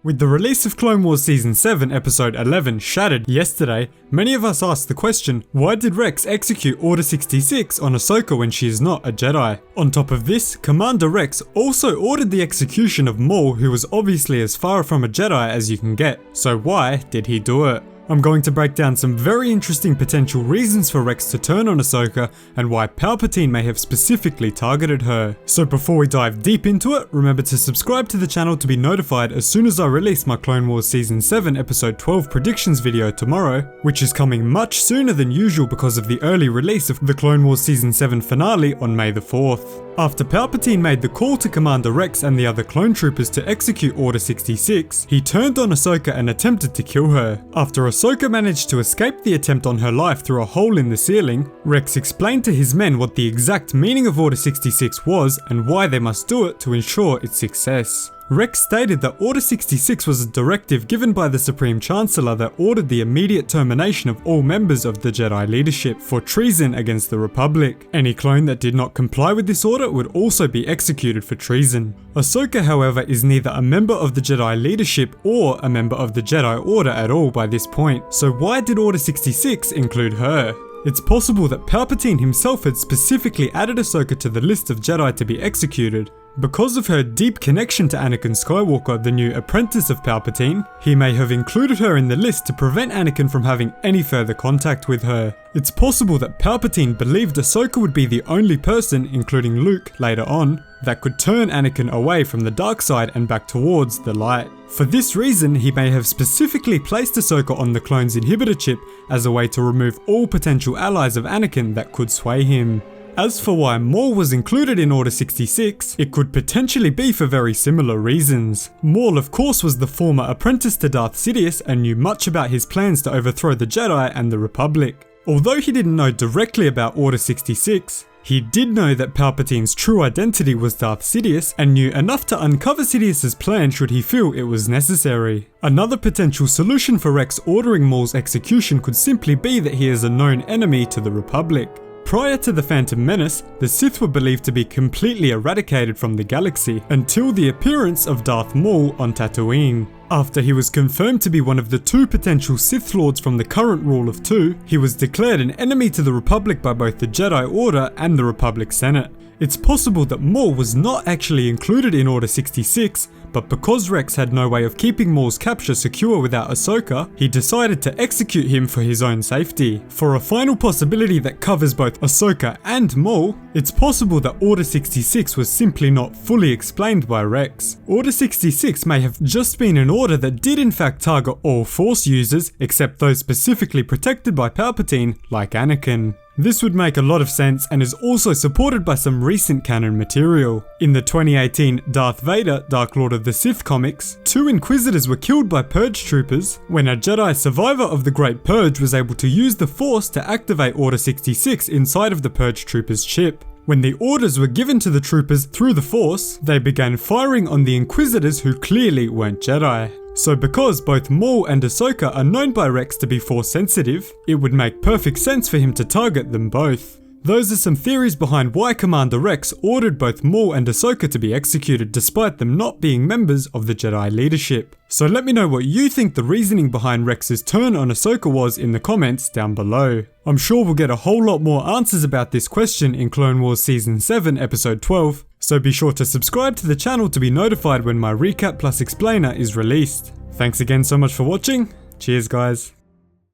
With the release of Clone Wars Season 7 Episode 11 Shattered yesterday, many of us asked the question, why did Rex execute Order 66 on Ahsoka when she is not a Jedi? On top of this, Commander Rex also ordered the execution of Maul, who was obviously as far from a Jedi as you can get, so why did he do it? I'm going to break down some very interesting potential reasons for Rex to turn on Ahsoka and why Palpatine may have specifically targeted her. So before we dive deep into it, remember to subscribe to the channel to be notified as soon as I release my Clone Wars Season 7 Episode 12 predictions video tomorrow, which is coming much sooner than usual because of the early release of the Clone Wars Season 7 finale on May the 4th. After Palpatine made the call to Commander Rex and the other clone troopers to execute Order 66, he turned on Ahsoka and attempted to kill her. After Ahsoka managed to escape the attempt on her life through a hole in the ceiling, Rex explained to his men what the exact meaning of Order 66 was and why they must do it to ensure its success. Rex stated that Order 66 was a directive given by the Supreme Chancellor that ordered the immediate termination of all members of the Jedi leadership for treason against the Republic. Any clone that did not comply with this order would also be executed for treason. Ahsoka, however, is neither a member of the Jedi leadership or a member of the Jedi Order at all by this point, so why did Order 66 include her? It's possible that Palpatine himself had specifically added Ahsoka to the list of Jedi to be executed. Because of her deep connection to Anakin Skywalker, the new apprentice of Palpatine, he may have included her in the list to prevent Anakin from having any further contact with her. It's possible that Palpatine believed Ahsoka would be the only person, including Luke later on, that could turn Anakin away from the dark side and back towards the light. For this reason, he may have specifically placed Ahsoka on the clone's inhibitor chip as a way to remove all potential allies of Anakin that could sway him. As for why Maul was included in Order 66, it could potentially be for very similar reasons. Maul of course was the former apprentice to Darth Sidious and knew much about his plans to overthrow the Jedi and the Republic. Although he didn't know directly about Order 66, he did know that Palpatine's true identity was Darth Sidious and knew enough to uncover Sidious's plan should he feel it was necessary. Another potential solution for Rex ordering Maul's execution could simply be that he is a known enemy to the Republic. Prior to the Phantom Menace, the Sith were believed to be completely eradicated from the galaxy until the appearance of Darth Maul on Tatooine. After he was confirmed to be one of the two potential Sith Lords from the current Rule of Two, he was declared an enemy to the Republic by both the Jedi Order and the Republic Senate. It's possible that Maul was not actually included in Order 66, but because Rex had no way of keeping Maul's capture secure without Ahsoka, he decided to execute him for his own safety. For a final possibility that covers both Ahsoka and Maul, it's possible that Order 66 was simply not fully explained by Rex. Order 66 may have just been an order that did in fact target all Force users except those specifically protected by Palpatine, like Anakin. This would make a lot of sense and is also supported by some recent canon material. In the 2018 Darth Vader Dark Lord of the Sith comics, 2 Inquisitors were killed by Purge troopers when a Jedi survivor of the Great Purge was able to use the Force to activate Order 66 inside of the Purge troopers' chip. When the orders were given to the troopers through the Force, they began firing on the Inquisitors who clearly weren't Jedi. So because both Maul and Ahsoka are known by Rex to be Force sensitive, it would make perfect sense for him to target them both. Those are some theories behind why Commander Rex ordered both Maul and Ahsoka to be executed despite them not being members of the Jedi leadership. So let me know what you think the reasoning behind Rex's turn on Ahsoka was in the comments down below. I'm sure we'll get a whole lot more answers about this question in Clone Wars Season 7 Episode 12, so be sure to subscribe to the channel to be notified when my recap plus explainer is released. Thanks again so much for watching. Cheers guys.